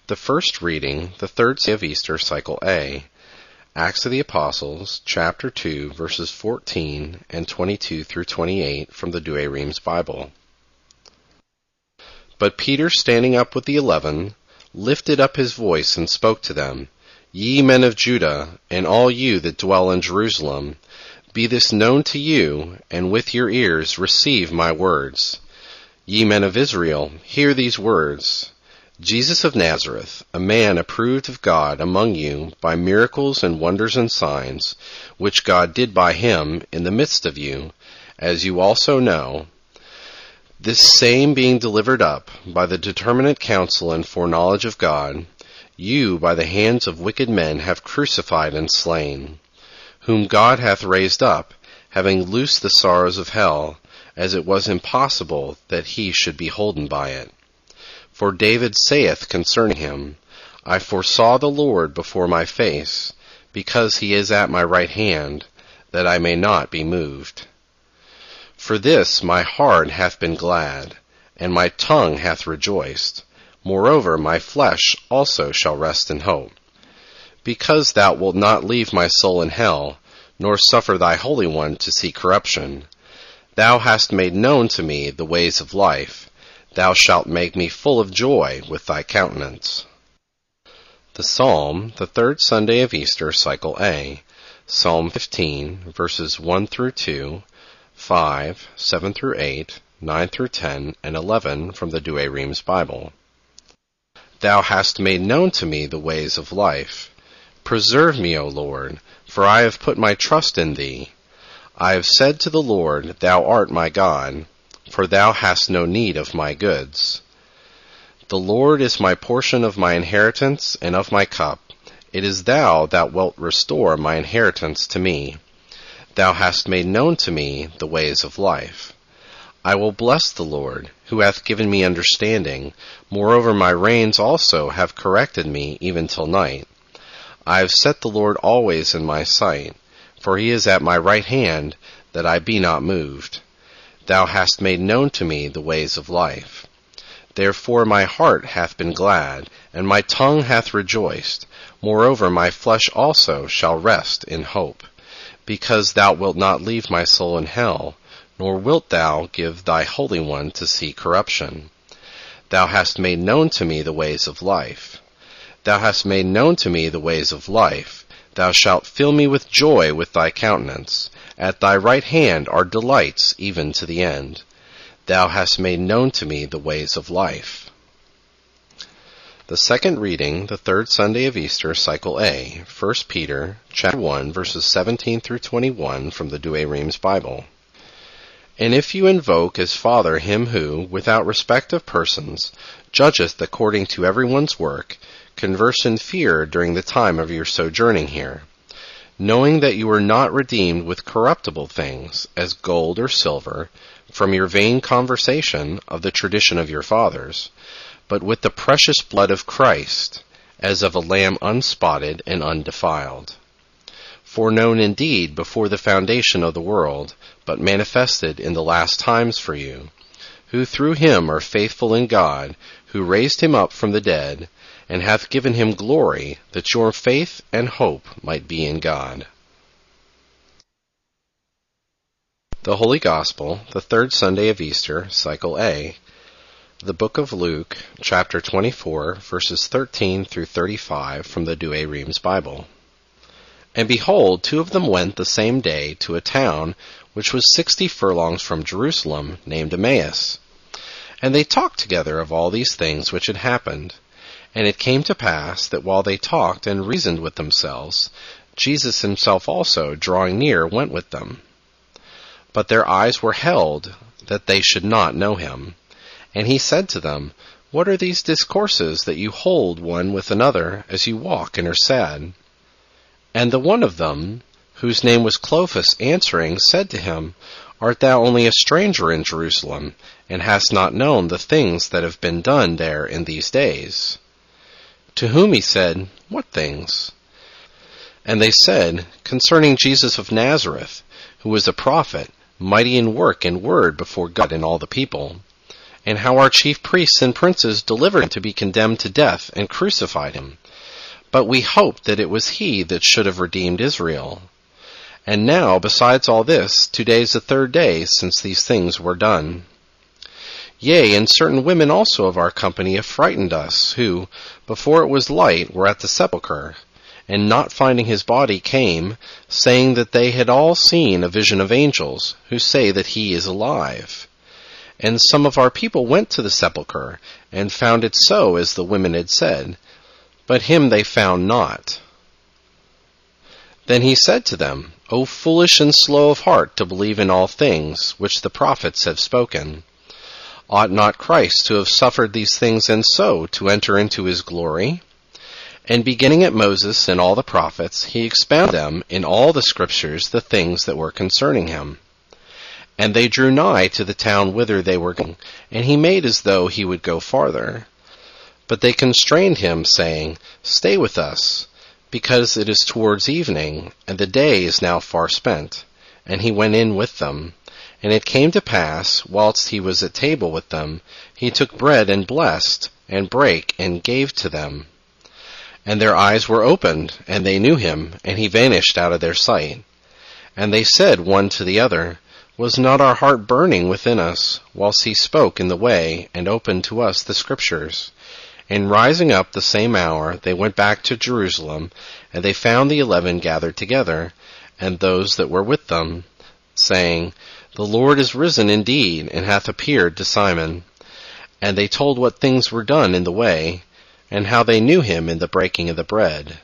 The first reading, the third Sunday of Easter, Cycle A, Acts of the Apostles, chapter 2, verses 14 and 22 through 28 from the Douay-Rheims Bible. But Peter, standing up with the 11, lifted up his voice and spoke to them, Ye men of Judah, and all you that dwell in Jerusalem, be this known to you, and with your ears receive my words. Ye men of Israel, hear these words. Jesus of Nazareth, a man approved of God among you by miracles and wonders and signs, which God did by him in the midst of you, as you also know, this same being delivered up by the determinate counsel and foreknowledge of God, you by the hands of wicked men have crucified and slain, whom God hath raised up, having loosed the sorrows of hell, as it was impossible that he should be holden by it. For David saith concerning him, I foresaw the Lord before my face, because he is at my right hand, that I may not be moved. For this my heart hath been glad, and my tongue hath rejoiced. Moreover, my flesh also shall rest in hope. Because thou wilt not leave my soul in hell, nor suffer thy Holy One to see corruption. Thou hast made known to me the ways of life. Thou shalt make me full of joy with thy countenance. The Psalm, the third Sunday of Easter, Cycle A, Psalm 15, verses 1 through 2, 5, 7 through 8, 9 through 10, and 11 from the Douay-Rheims Bible. Thou hast made known to me the ways of life. Preserve me, O Lord, for I have put my trust in thee. I have said to the Lord, Thou art my God, for thou hast no need of my goods. The Lord is my portion of my inheritance and of my cup. It is thou that wilt restore my inheritance to me. Thou hast made known to me the ways of life. I will bless the Lord, who hath given me understanding. Moreover, my reins also have corrected me even till night. I have set the Lord always in my sight, for he is at my right hand, that I be not moved. Thou hast made known to me the ways of life. Therefore my heart hath been glad, and my tongue hath rejoiced. Moreover, my flesh also shall rest in hope. Because thou wilt not leave my soul in hell, nor wilt thou give thy Holy One to see corruption. Thou hast made known to me the ways of life. Thou hast made known to me the ways of life. Thou shalt fill me with joy with thy countenance. At thy right hand are delights even to the end. Thou hast made known to me the ways of life. The second reading, the third Sunday of Easter, Cycle A, 1 Peter, chapter 1, verses 17 through 21 from the Douay-Rheims Bible. And if you invoke as Father him who, without respect of persons, judgeth according to everyone's work, converse in fear during the time of your sojourning here, knowing that you are not redeemed with corruptible things, as gold or silver, from your vain conversation of the tradition of your fathers, but with the precious blood of Christ, as of a lamb unspotted and undefiled. Foreknown indeed before the foundation of the world, but manifested in the last times for you, who through him are faithful in God, who raised him up from the dead, and hath given him glory, that your faith and hope might be in God. The Holy Gospel, the third Sunday of Easter, Cycle A, the book of Luke, chapter 24, verses 13 through 35 from the Douay-Rheims Bible. And behold, 2 of them went the same day to a town which was 60 furlongs from Jerusalem, named Emmaus. And they talked together of all these things which had happened. And it came to pass that while they talked and reasoned with themselves, Jesus himself also, drawing near, went with them. But their eyes were held, that they should not know him. And he said to them, What are these discourses that you hold one with another, as you walk and are sad? And the one of them, whose name was Clopas, answering, said to him, Art thou only a stranger in Jerusalem, and hast not known the things that have been done there in these days? To whom he said, What things? And they said, Concerning Jesus of Nazareth, who was a prophet, mighty in work and word before God and all the people. and how our chief priests and princes delivered him to be condemned to death and crucified him. But we hoped that it was he that should have redeemed Israel. And now, besides all this, today is the third day since these things were done. Yea, and certain women also of our company have frightened us, who, before it was light, were at the sepulchre, and not finding his body came, saying that they had all seen a vision of angels, who say that he is alive. And some of our people went to the sepulchre, and found it so as the women had said, but him they found not. Then he said to them, O foolish and slow of heart to believe in all things which the prophets have spoken. Ought not Christ to have suffered these things and so to enter into his glory? And beginning at Moses and all the prophets, he expounded them in all the scriptures the things that were concerning him. And they drew nigh to the town whither they were going, and he made as though he would go farther. But they constrained him, saying, Stay with us, because it is towards evening, and the day is now far spent. And he went in with them. And it came to pass, whilst he was at table with them, he took bread and blessed, and brake, and gave to them. And their eyes were opened, and they knew him, and he vanished out of their sight. And they said one to the other, Was not our heart burning within us, whilst he spoke in the way, and opened to us the Scriptures? And rising up the same hour, they went back to Jerusalem, and they found the 11 gathered together, and those that were with them, saying, The Lord is risen indeed, and hath appeared to Simon. And they told what things were done in the way, and how they knew him in the breaking of the bread.